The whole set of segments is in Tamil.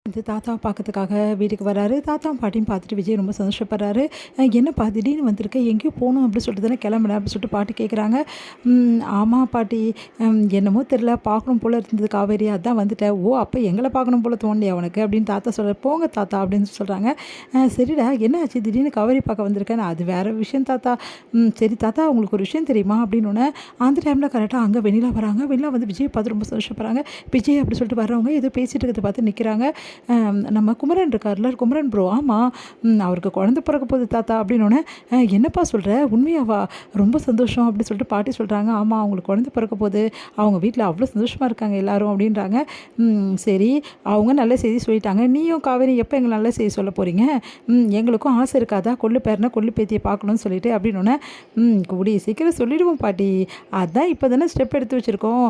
வந்து தாத்தாவை பார்க்கறதுக்காக வீட்டுக்கு வராரு. தாத்தாவும் பாட்டியும் பார்த்துட்டு விஜய் ரொம்ப சந்தோஷப்படுறாரு. "என்னப்பா திடீர்னு வந்திருக்க? எங்கேயோ போகணும் அப்படின்னு சொல்லிட்டு தானே கிளம்புனேன்" அப்படின்னு சொல்லிட்டு பாட்டி கேட்குறாங்க. ஆமாம் பாட்டி, என்னமோ தெரில, பார்க்கணும் போல இருந்தது காவேரி, அதான் வந்துட்டேன்." "ஓ, அப்போ எங்களை பார்க்கணும் போல தோணலையா உனக்கு?" அப்படின்னு தாத்தா சொல்கிறார். "போங்க தாத்தா" அப்படின்னு சொல்கிறாங்க. "சரிடா, என்ன ஆச்சு திடீர்னு காவேரி பார்க்க வந்திருக்கேன்?" "அது வேறு விஷயம் தாத்தா." சரி தாத்தா, உங்களுக்கு ஒரு விஷயம் தெரியுமா?" அப்படின்னோடனே அந்த டைமில் கரெக்டாக அங்கே வெண்ணிலா வராங்க. வெண்ணிலா வந்து விஜய் பார்த்து ரொம்ப சந்தோஷப்படுறாங்க. விஜய் அப்படி சொல்லிட்டு வர்றவங்க ஏதோ பேசிகிட்டு இருக்கிறத பார்த்து நிற்கிறாங்க. நம்ம குமரன் இருக்கார்ல, குமரன் ப்ரோ, ஆமாம், அவருக்கு குழந்தை பிறக்க போகுது தாத்தா அப்படின்னோடனே, என்னப்பா சொல்கிற, உண்மையாவா? ரொம்ப சந்தோஷம் அப்படி சொல்லிட்டு பாட்டி சொல்கிறாங்க. ஆமாம், அவங்களுக்கு குழந்தை பிறக்க போகுது, அவங்க வீட்டில் அவ்வளோ சந்தோஷமாக இருக்காங்க எல்லாரும் அப்படின்றாங்க. சரி, அவங்க நல்ல செய்தி சொல்லிட்டாங்க, நீயும் காவேரி எப்போ எங்களை நல்ல செய்தி சொல்ல போகிறீங்க? எங்களுக்கும் ஆசை இருக்காதா, கொள்ளு பேரனை கொள்ளு பேத்தியை பார்க்கணும்னு சொல்லிட்டு அப்படின்னோடனே, கூடிய சீக்கிரம் சொல்லிடுவோம் பாட்டி, அதான் இப்போ தானே ஸ்டெப் எடுத்து வச்சுருக்கோம்.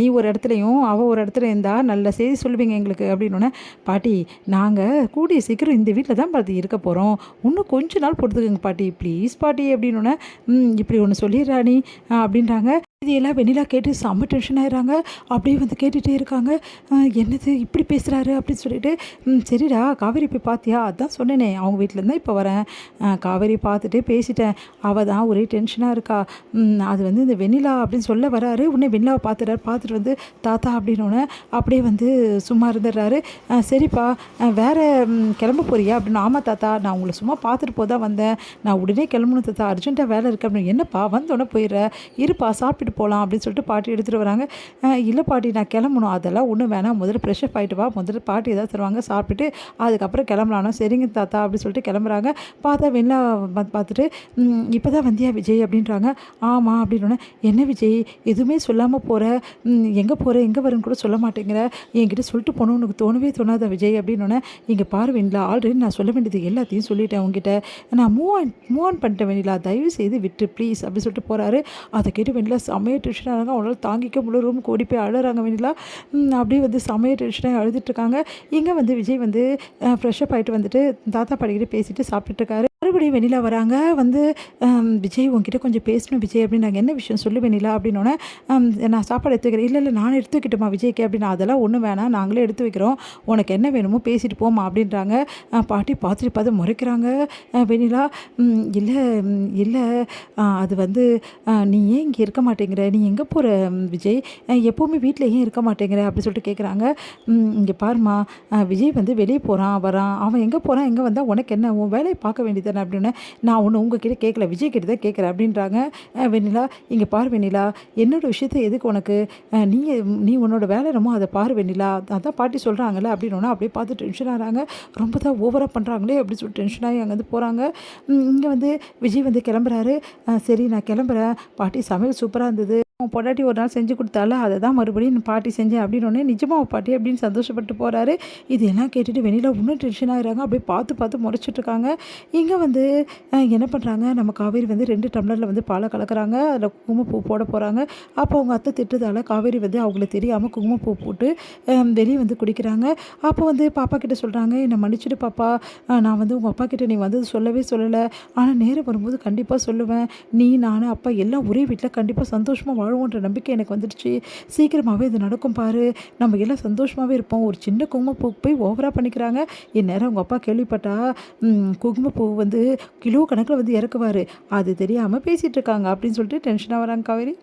நீ ஒரு இடத்துலையும் அவள் ஒரு இடத்துல இருந்தால் நல்ல செய்தி சொல்லுவீங்க எங்களுக்கு அப்படின்னோடனே, பாட்டி, நாங்கள் கூடிய சீக்கிரம் இந்த வீட்டில் தான் பாட்டி இருக்க போகிறோம், இன்னும் கொஞ்ச நாள் பொறுத்துக்குங்க பாட்டி, ப்ளீஸ் பாட்டி அப்படின்னோடனே, இப்படி ஒன்று சொல்லிடுறாணி அப்படின்றாங்க. இது எல்லாம் வெண்ணிலா கேட்டு செம்ம டென்ஷன் ஆயிடுறாங்க. அப்படியே வந்து கேட்டுகிட்டே இருக்காங்க. என்னது இப்படி பேசுகிறாரு அப்படின்னு சொல்லிட்டு, சரிடா காவேரி போய் பார்த்தியா? அதான் சொன்னேனே, அவங்க வீட்டிலேருந்து இப்போ வரேன், காவேரி பார்த்துட்டு பேசிட்டேன், அவள் தான் ஒரே டென்ஷனாக இருக்கா. அது வந்து இந்த வெண்ணிலா அப்படின்னு சொல்ல வராரு. உடனே வெண்ணிலாவை பார்த்துட்டார். பார்த்துட்டு வந்து தாத்தா அப்படின்னோடனே அப்படியே வந்து சும்மா இருந்துடுறாரு. சரிப்பா, வேறு கிளம்ப போறியா அப்படின்னு. ஆமாம் தாத்தா, நான் உங்களை சும்மா பார்த்துட்டு போதான் வந்தேன், நான் உடனே கிளம்பணும் தாத்தா, அர்ஜென்ட்டாக வேலை இருக்குது அப்படின்னு. என்னப்பா வந்தோடனே போயிடுற, இருப்பா சாப்பிட்டு போகலாம் அப்படின்னு சொல்லிட்டு பாட்டி எடுத்துகிட்டு வராங்க. இல்லை பாட்டி, நான் கிளம்பணும், அதெல்லாம் ஒன்றும் வேணாம், முதல்ல ஃப்ரெஷ்ஷப் ஆகிட்டு வா, முதல்ல பாட்டி ஏதாவது தருவாங்க, சாப்பிட்டுட்டு அதுக்கப்புறம் கிளம்பலாம்னா. சரிங்க தாத்தா அப்படின்னு சொல்லிட்டு கிளம்புறாங்க. பார்த்தா வெண்ணிலா பார்த்துட்டு, இப்போ தான் வந்தியா விஜய் அப்படின்றாங்க. ஆமாம் அப்படின்னோடனே, என்ன விஜய் எதுவுமே சொல்லாமல் போகிற, எங்கே போகிற எங்கே வரேன்னு கூட சொல்ல மாட்டேங்கிற, என்கிட்ட சொல்லிட்டு போகணும் உனக்கு தோணவே தோணாதா விஜய் அப்படின்னோடனே, இங்கே பாரு வெண்ணிலா, ஆல்ரெடி நான் சொல்ல வேண்டியது எல்லாத்தையும் சொல்லிட்டேன் உங்ககிட்ட, நான் மூவ் ஆன் பண்ணிட்டேன் வெண்ணிலா, தயவு செய்து விட்டு ப்ளீஸ் அப்படி சொல்லிட்டு போகிறாரு. அதை கேட்டு வெண்ணிலா செம்மைய டென்ஷன் ஆகிறாங்க. அவங்களால தாங்கிக்க முடியல, ரூமுக்கு ஓடி போய் அழுறாங்க வெண்ணிலா. அப்படியே வந்து செம்மைய டென்ஷனாக அழுதுட்டுருக்காங்க. இங்கே வந்து விஜய் வந்து ஃப்ரெஷ்ஷப் ஆகிட்டு வந்துட்டு தாத்தா பாட்டிக்கிட்ட பேசிட்டு சாப்பிட்டுட்ருக்காரு. மறுபடியும் வெண்ணிலா வராங்க. வந்து விஜய் உங்ககிட்ட கொஞ்சம் பேசணும் விஜய் அப்படின்னாங்க. என்ன விஷயம் சொல்லு வெண்ணிலா அப்படின்னோடனே, நான் சாப்பாடு எடுத்து வைக்கிறேன். இல்லை நான் எடுத்து வைக்கட்டுமா விஜய்க்கு அப்படின்னு. அதெல்லாம் ஒன்றும் வேணாம், நாங்களே எடுத்து வைக்கிறோம், உனக்கு என்ன வேணுமோ பேசிட்டு போமா அப்படின்றாங்க. பாட்டி பார்த்து முறைக்கிறாங்க. வெண்ணிலா, இல்லை இல்லை, அது வந்து நீ ஏன் இங்கே இருக்க மாட்டேங்கிற, நீ எங்கே போகிற விஜய், எப்போவுமே வீட்டில் ஏன் இருக்க மாட்டேங்கிற அப்படி சொல்லிட்டு கேட்குறாங்க. இங்கே பாருமா, விஜய் வந்து வெளியே போகிறான் வரான், அவன் எங்கே போகிறான் எங்கே வந்தால் உனக்கு என்ன, உன் வேலையை பார்க்க வேண்டியது அப்படின்னு. நான் ஒன்று உங்ககிட்ட கேட்கல, விஜய் கிட்ட தான் கேட்குறேன் அப்படின்றாங்க. வெண்ணிலா, இங்கே பாரு வெண்ணிலா, என்னோட விஷயத்தை எதுக்கு உனக்கு, நீ உன்னோட வேலை என்னமோ அதை பாரு வெண்ணிலா, அதான் பாட்டி சொல்கிறாங்கல்ல அப்படின்னா. அப்படியே பார்த்து டென்ஷன் ஆகிறாங்க. ரொம்ப தான் ஓவராக பண்ணுறாங்களே அப்படின்னு சொல்லிட்டு டென்ஷன் ஆகி அங்கே வந்து போகிறாங்க. இங்கே வந்து விஜய் வந்து கிளம்புறாரு. சரி நான் கிளம்புறேன், பாட்டி சமையல் சூப்பராக இருந்தது, உன் பொண்டாட்டி ஒரு நாள் செஞ்சு கொடுத்தால, அதை தான் மறுபடியும் பாட்டி செஞ்சேன் அப்படின்னோடனே, நிஜமாக பாட்டி அப்படின்னு சந்தோஷப்பட்டு போகிறாரு. இதெல்லாம் கேட்டுட்டு வெண்ணிலா இன்னும் டென்ஷன் ஆகிறாங்க. அப்படியே பார்த்து முறைச்சிட்ருக்காங்க. இங்கே வந்து என்ன பண்ணுறாங்க, நம்ம காவேரி வந்து 2 டம்ளரில் வந்து பாலை கலக்கிறாங்க. அதில் குங்குமப்பூ போட போகிறாங்க. அப்போ அவங்க அத்தை திட்டுறதால காவேரி வந்து அவங்கள தெரியாமல் குங்குமப்பூ போட்டு வெளியே வந்து குடிக்கிறாங்க. அப்போ வந்து பாப்பா கிட்ட சொல்கிறாங்க, என்னை மன்னிச்சிடு பாப்பா, நான் வந்து உங்கள் அப்பா கிட்ட நீ வந்தது சொல்லவே சொல்லலை, ஆனால் நேரம் வரும்போது கண்டிப்பாக சொல்லுவேன், நீ நான் அப்பா எல்லாம் ஒரே வீட்டில் கண்டிப்பாக சந்தோஷமாக வாழ்வோன்ற நம்பிக்கை எனக்கு வந்துடுச்சு, சீக்கிரமாகவே இது நடக்கும் பாரு, நம்ம எல்லாம் சந்தோஷமாகவே இருப்போம். ஒரு சின்ன குங்குமப்பூ போய் ஓவராக பண்ணிக்கிறாங்க. இந்நேரம் உங்கள் அப்பா கேள்விப்பட்டா குங்குமப்பூ வந்து கிலோ கணக்கில் வந்து இறக்குவார், அது தெரியாமல் பேசிகிட்டு இருக்காங்க அப்படின்னு சொல்லிட்டு டென்ஷனாக வராங்க காவேரி.